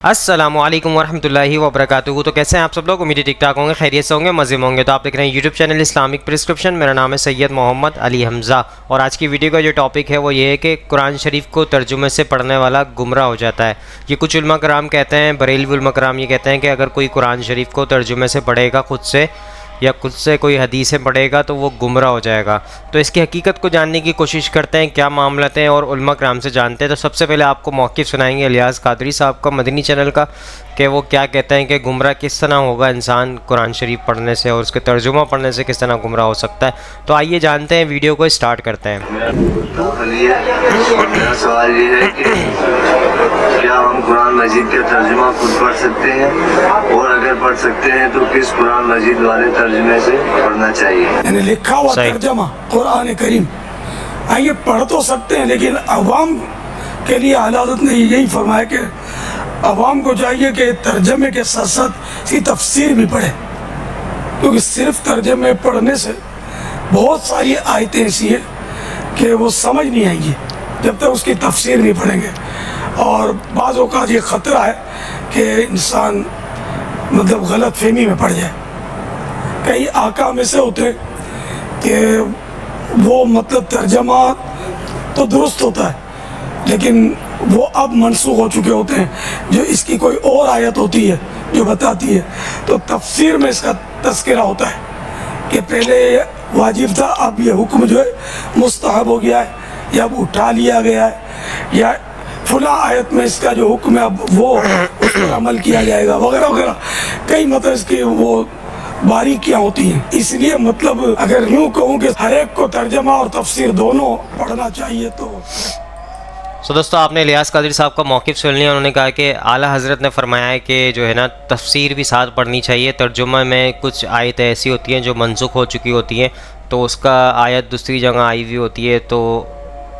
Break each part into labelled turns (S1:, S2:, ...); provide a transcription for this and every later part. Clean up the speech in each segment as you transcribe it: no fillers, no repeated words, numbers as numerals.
S1: السلام علیکم ورحمۃ اللہ وبرکاتہ۔ تو کیسے ہیں آپ سب لوگ؟ امید ٹھیک ٹھاک ہوں گے، خیریت سے ہوں گے، مزے میں ہوں گے۔ تو آپ دیکھ رہے ہیں یوٹیوب چینل اسلامک پرسکرپشن۔ میرا نام ہے سید محمد علی حمزہ، اور آج کی ویڈیو کا جو ٹاپک ہے وہ یہ ہے کہ قرآن شریف کو ترجمے سے پڑھنے والا گمراہ ہو جاتا ہے۔ یہ کچھ علماء کرام کہتے ہیں، بریلوی علماء کرام یہ کہتے ہیں کہ اگر کوئی قرآن شریف کو ترجمے سے پڑھے گا خود سے یا خود سے کوئی حدیثیں پڑھے گا تو وہ گمراہ ہو جائے گا۔ تو اس کی حقیقت کو جاننے کی کوشش کرتے ہیں، کیا معاملات ہیں، اور علماء کرام سے جانتے ہیں۔ تو سب سے پہلے آپ کو موقف سنائیں گے الیاس قادری صاحب کا، مدنی چینل کا، کہ وہ کیا کہتے ہیں کہ گمراہ کس طرح ہوگا انسان قرآن شریف پڑھنے سے، اور اس کے ترجمہ پڑھنے سے کس طرح گمراہ ہو سکتا ہے۔ تو آئیے جانتے ہیں، ویڈیو کو اسٹارٹ کرتے ہیں۔
S2: میرا سوال یہ ہے کہ کیا ہم قرآن مجید کا ترجمہ خود پڑھ سکتے ہیں، اور اگر پڑھ سکتے ہیں تو کس قرآن مجید والے ترجمے سے پڑھنا چاہیے؟
S3: یعنی لکھا ہوا ترجمہ قرآن کریم آئیے پڑھ تو سکتے ہیں، لیکن عوام کے لیے اعلیٰ حضرت نے یہی فرمایا کہ عوام کو چاہیے کہ ترجمے کے ساتھ ساتھ اس کی تفسیر بھی پڑھے، کیونکہ صرف ترجمے پڑھنے سے بہت ساری آیتیں ایسی ہیں کہ وہ سمجھ نہیں آئیں گی جب تک اس کی تفسیر نہیں پڑھیں گے۔ اور بعض اوقات یہ خطرہ ہے کہ انسان مطلب غلط فہمی میں پڑ جائے۔ کئی احکام ایسے ہوتے ہیں کہ وہ مطلب ترجمہ تو درست ہوتا ہے لیکن وہ اب منسوخ ہو چکے ہوتے ہیں، جو اس کی کوئی اور آیت ہوتی ہے جو بتاتی ہے، تو تفسیر میں اس کا تذکرہ ہوتا ہے کہ پہلے واجب تھا، اب یہ حکم جو ہے مستحب ہو گیا ہے، یا اب اٹھا لیا گیا ہے، یا فلاں آیت میں اس کا جو حکم ہے اب وہ اس پر عمل کیا جائے گا، وغیرہ وغیرہ۔ کئی مطلب اس کی وہ باریکیاں ہوتی ہیں۔ اس لیے مطلب اگر یوں کہوں کہ ہر ایک کو ترجمہ اور تفسیر دونوں پڑھنا چاہیے تو
S1: دوستو آپ نے الیاس قادری صاحب کا موقف سن لیا۔ انہوں نے کہا کہ اعلیٰ حضرت نے فرمایا ہے کہ جو ہے نا تفسیر بھی ساتھ پڑھنی چاہیے، ترجمہ میں کچھ آیتیں ایسی ہوتی ہیں جو منسوخ ہو چکی ہوتی ہیں تو اس کا آیت دوسری جگہ آئی ہوئی ہوتی ہے، تو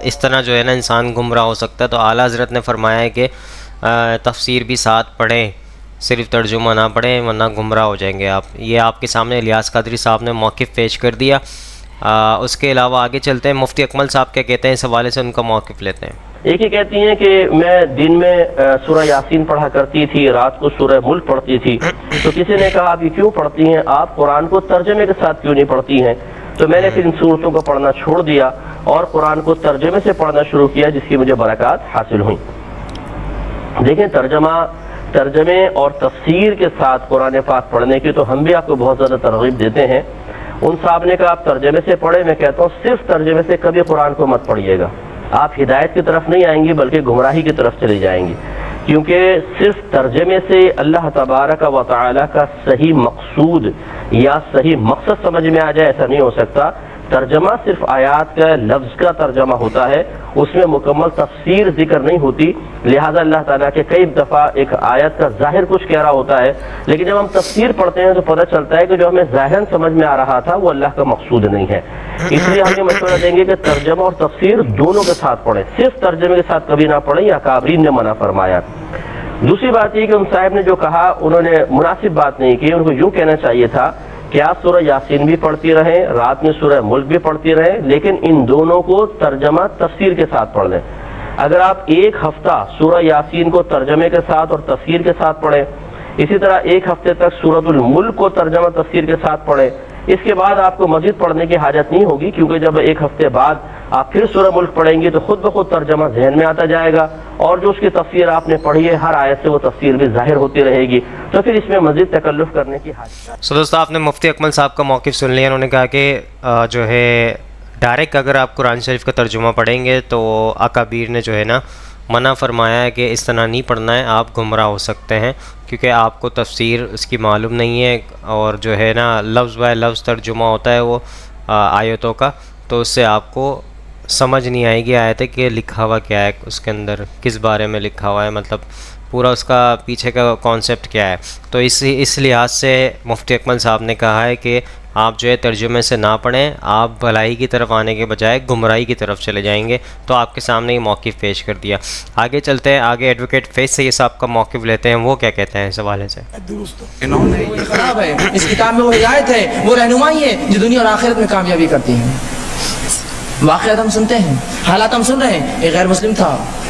S1: اس طرح جو ہے نا انسان گمراہ ہو سکتا ہے۔ تو اعلیٰ حضرت نے فرمایا ہے کہ تفسیر بھی ساتھ پڑھیں، صرف ترجمہ نہ پڑھیں ورنہ گمراہ ہو جائیں گے آپ۔ یہ آپ کے سامنے الیاس قادری صاحب نے موقف پیش کر دیا۔ اس کے علاوہ آگے چلتے ہیں، مفتی اکمل صاحب کیا کہتے ہیں اس حوالے سے، ان کا موقف لیتے ہیں۔
S4: ایک ہی کہتی ہیں کہ میں دن میں سورہ یاسین پڑھا کرتی تھی، رات کو سورہ ملک پڑھتی تھی، تو کسی نے کہا آپ یہ کیوں پڑھتی ہیں، آپ قرآن کو ترجمے کے ساتھ کیوں نہیں پڑھتی ہیں؟ تو میں نے پھر ان صورتوں کو پڑھنا چھوڑ دیا اور قرآن کو ترجمے سے پڑھنا شروع کیا، جس کی مجھے برکات حاصل ہوئیں۔ دیکھیں، ترجمے اور تفسیر کے ساتھ قرآن پاک پڑھنے کی تو ہم بھی آپ کو بہت زیادہ ترغیب دیتے ہیں۔ ان صاحب نے کہا آپ ترجمے سے پڑھیں، میں کہتا ہوں صرف ترجمے سے کبھی قرآن کو مت پڑھیے گا، آپ ہدایت کی طرف نہیں آئیں گی بلکہ گمراہی کی طرف چلی جائیں گی، کیونکہ صرف ترجمے سے اللہ تبارک و تعالی کا صحیح مقصود یا صحیح مقصد سمجھ میں آ جائے، ایسا نہیں ہو سکتا۔ ترجمہ صرف آیات کا لفظ کا ترجمہ ہوتا ہے، اس میں مکمل تفسیر ذکر نہیں ہوتی، لہذا اللہ تعالیٰ کے کئی دفعہ ایک آیت کا ظاہر کچھ کہہ رہا ہوتا ہے، لیکن جب ہم تفسیر پڑھتے ہیں تو پتہ چلتا ہے کہ جو ہمیں ظاہراً سمجھ میں آ رہا تھا وہ اللہ کا مقصود نہیں ہے۔ اس لیے ہم یہ مشورہ دیں گے کہ ترجمہ اور تفسیر دونوں کے ساتھ پڑھیں، صرف ترجمے کے ساتھ کبھی نہ پڑھیں، یا اکابرین نے منع فرمایا۔ دوسری بات یہ کہ ان صاحب نے جو کہا انہوں نے مناسب بات نہیں کی، ان کو یوں کہنا چاہیے تھا کہ آپ سورہ یاسین بھی پڑھتی رہیں، رات میں سورہ ملک بھی پڑھتی رہیں، لیکن ان دونوں کو ترجمہ تفسیر کے ساتھ پڑھ لیں۔ اگر آپ ایک ہفتہ سورہ یاسین کو ترجمے کے ساتھ اور تفسیر کے ساتھ پڑھیں، اسی طرح ایک ہفتے تک سورۃ الملک کو ترجمہ تفسیر کے ساتھ پڑھیں، اس کے بعد آپ کو مزید پڑھنے کی حاجت نہیں ہوگی، کیونکہ جب ایک ہفتے بعد آپ پھر سورہ ملک پڑھیں گے تو خود بخود ترجمہ ذہن میں آتا جائے گا، اور جو اس کی تفسیر آپ نے پڑھی ہے ہر آیت سے وہ تفسیر بھی ظاہر ہوتی رہے گی، تو پھر اس میں مزید تکلف کرنے کی حاجت۔
S1: دوستو آپ نے مفتی اکمل صاحب کا موقف سن لیا۔ انہوں نے کہا کہ جو ہے ڈائریکٹ اگر آپ قرآن شریف کا ترجمہ پڑھیں گے تو اکابیر نے جو ہے نا منع فرمایا ہے کہ اس طرح نہیں پڑھنا ہے، آپ گمراہ ہو سکتے ہیں، کیونکہ آپ کو تفسیر اس کی معلوم نہیں ہے، اور جو ہے نا لفظ بائے لفظ ترجمہ ہوتا ہے وہ آیتوں کا، تو اس سے آپ کو سمجھ نہیں آئے گی آیت کہ لکھا ہوا کیا ہے، اس کے اندر کس بارے میں لکھا ہوا ہے، مطلب پورا اس کا پیچھے کا کانسیپٹ کیا ہے۔ تو اس لحاظ سے مفتی اکمل صاحب نے کہا ہے کہ آپ جو ہے ترجمے سے نہ پڑھیں، آپ بھلائی کی طرف آنے کے بجائے گمراہی کی طرف چلے جائیں گے۔ تو آپ کے سامنے یہ موقف پیش کر دیا۔ آگے چلتے ہیں، آگے ایڈوکیٹ فیض سید صاحب کا موقف لیتے ہیں، وہ کیا کہتے ہیں اس حوالے سے۔
S5: وہ خراب ہے، اس کتاب میں وہ ہدایت ہے، وہ رہنمائی ہے جو دنیا اور آخرت میں کامیابی کرتی ہے۔ واقعات ہم سنتے ہیں، حالات ہم سن رہے ہیں۔ ایک غیر مسلم تھا،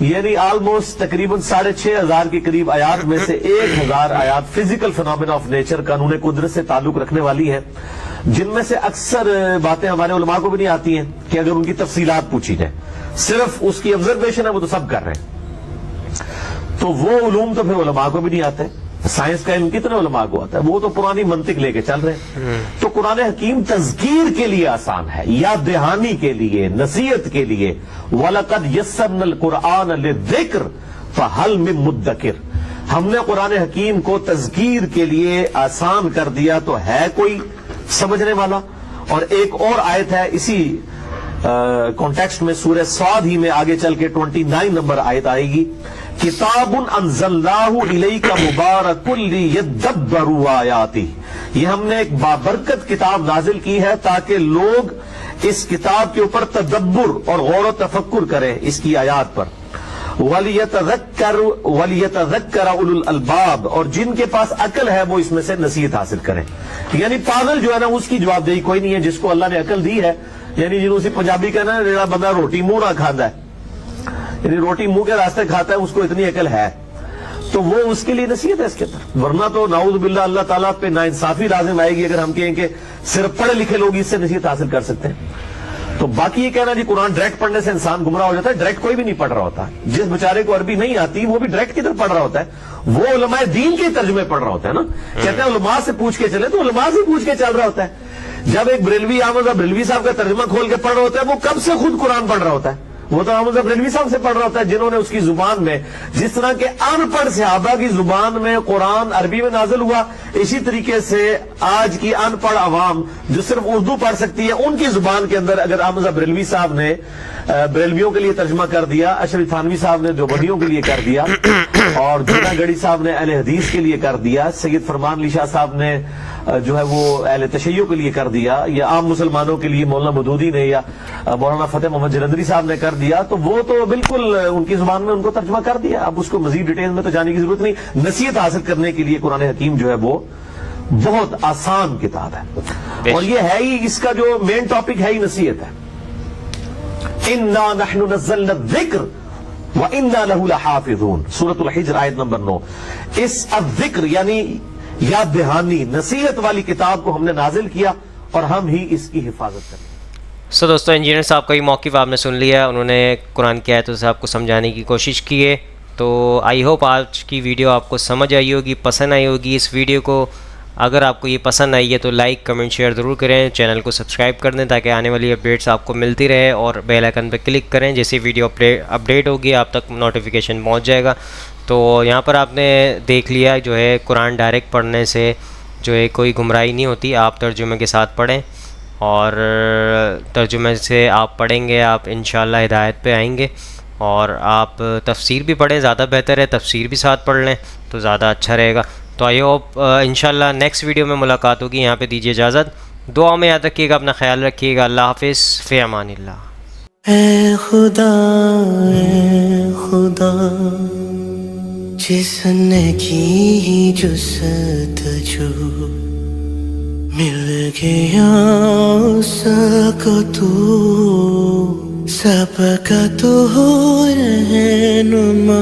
S6: یعنی آلموسٹ تقریباً 6,500 کے قریب آیات میں سے 1,000 آیات فزیکل فنامنا آف نیچر قانون قدرت سے تعلق رکھنے والی ہیں، جن میں سے اکثر باتیں ہمارے علماء کو بھی نہیں آتی ہیں کہ اگر ان کی تفصیلات پوچھی جائیں، صرف اس کی آبزرویشن ہے، وہ تو سب کر رہے ہیں، تو وہ علوم تو پھر علماء کو بھی نہیں آتے۔ سائنس کا علم کتنے علماء کو آتا ہے، وہ تو پرانی منطق لے کے چل رہے ہیں۔ تو قرآن حکیم تذکیر کے لیے آسان ہے، یاد دہانی کے لیے، نصیحت کے لیے۔ وَلَقَدْ يَسَّرْنَا الْقُرْآنَ لِلذِّكْرِ فَهَلْ مِن مُدَّكِرٍ، ہم نے قرآن حکیم کو تذکیر کے لیے آسان کر دیا، تو ہے کوئی سمجھنے والا؟ اور ایک اور آیت ہے اسی کانٹیکسٹ میں، سورہ صاد ہی میں آگے چل کے 29 نمبر آیت آئے گی، کتاب انزلناہ الیک مبارک لیدبروا آیاتہ، یہ ہم نے ایک بابرکت کتاب نازل کی ہے تاکہ لوگ اس کتاب کے اوپر تدبر اور غور و تفکر کریں اس کی آیات پر۔ وَلِيَتَذَكَّرَ أُولُو الْأَلْبَابِ، اور جن کے پاس عقل ہے وہ اس میں سے نصیحت حاصل کریں۔ یعنی پاگل جو ہے نا اس کی جواب دہی کوئی نہیں ہے، جس کو اللہ نے عقل دی ہے، یعنی جنہوں سے پنجابی کہنا ہے جڑا بندہ روٹی منہ نہ کھاتا ہے، یعنی روٹی منہ کے راستے کھاتا ہے، اس کو اتنی عقل ہے، تو وہ اس کے لیے نصیحت ہے اس کے اندر۔ ورنہ تو نعوذ باللہ اللہ تعالیٰ پہ ناانصافی لازم آئے گی اگر ہم کہیں کہ صرف پڑھے لکھے لوگ اس سے نصیحت حاصل کر سکتے ہیں۔ تو باقی یہ کہنا جی قرآن ڈائریکٹ پڑھنے سے انسان گمراہ ہو جاتا ہے، ڈائریکٹ کوئی بھی نہیں پڑھ رہا ہوتا، جس بیچارے کو عربی نہیں آتی وہ بھی ڈائریکٹ کی طرف پڑھ رہا ہوتا ہے، وہ علماء دین کے ترجمے پڑھ رہا ہوتا ہے نا، کہتے ہیں علماء سے پوچھ کے چلے، تو علماء سے پوچھ کے چل رہا ہوتا ہے۔ جب ایک بریلوی احمد بریلوی صاحب کا ترجمہ کھول کے پڑھ رہا ہوتا ہے، وہ کب سے خود قرآن پڑھ رہا ہوتا ہے، وہ تو احمد بریلوی صاحب سے پڑھ رہا ہوتا ہے، جنہوں نے اس کی زبان میں، جس طرح کے ان پڑھ صحابہ کی زبان میں قرآن عربی میں نازل ہوا، اسی طریقے سے آج کی ان پڑھ عوام جو صرف اردو پڑھ سکتی ہے، ان کی زبان کے اندر اگر احمد بریلوی صاحب نے بریلویوں کے لیے ترجمہ کر دیا، اشرف تھانوی صاحب نے دیوبندیوں کے لیے کر دیا، اور جنہ گڑھی صاحب نے اہل حدیث کے لیے کر دیا، سید فرمان علی شاہ صاحب نے جو ہے وہ اہل تشیع کے لیے کر دیا، یا عام مسلمانوں کے لیے مولانا مودودی نے یا مولانا فتح محمد جلندری صاحب نے کر دیا، تو وہ تو بالکل ان کی زبان میں ان کو ترجمہ کر دیا، اب اس کو مزید ڈیٹیل میں تو جانے کی ضرورت نہیں۔ نصیحت حاصل کرنے کے لیے قرآن حکیم جو ہے وہ بہت آسان کتاب ہے، اور یہ ہے ہی اس کا جو مین ٹاپک ہے ہی نصیحت ہے۔ اِنَّا نَحْنُ نَزَّلْنَا الذِّكْرَ وَإِنَّا لَهُ لَحَافِظُونَ، سورۃ الحجر آیت نمبر 9۔ اس الذکر یعنی یاد دہانی، نصیحت والی کتاب کو ہم نے نازل کیا اور ہم ہی اس کی حفاظت کریں۔
S1: سو دوستو، انجینئر صاحب کا یہ موقف آپ نے سن لیا، انہوں نے قرآن کی آیتوں سے آپ کو سمجھانے کی کوشش کی ہے، تو آئی ہوپ آج کی ویڈیو آپ کو سمجھ آئی ہوگی، پسند آئی ہوگی۔ اس ویڈیو کو اگر آپ کو یہ پسند آئی ہے تو لائک کمنٹ شیئر ضرور کریں، چینل کو سبسکرائب کر دیں تاکہ آنے والی اپڈیٹس آپ کو ملتی رہے، اور بیل آئکن پہ کلک کریں، جیسی ویڈیو اپڈیٹ ہوگی آپ تک نوٹیفیکیشن پہنچ جائے گا۔ تو یہاں پر آپ نے دیکھ لیا جو ہے قرآن ڈائریکٹ پڑھنے سے جو ہے کوئی گمراہی نہیں ہوتی، آپ ترجمے کے ساتھ پڑھیں، اور ترجمے سے آپ پڑھیں گے آپ انشاءاللہ ہدایت پہ آئیں گے، اور آپ تفسیر بھی پڑھیں، زیادہ بہتر ہے تفسیر بھی ساتھ پڑھ لیں تو زیادہ اچھا رہے گا۔ تو آئی ہوپ انشاءاللہ نیکسٹ ویڈیو میں ملاقات ہوگی، یہاں پہ دیجیے اجازت، دعا میں یاد رکھیے گا، اپنا خیال رکھیے گا، اللہ حافظ، فی امان اللہ۔
S7: اے خدا جس نے کی جستجو مل گیا اس کو تو سب کا تو رہنما۔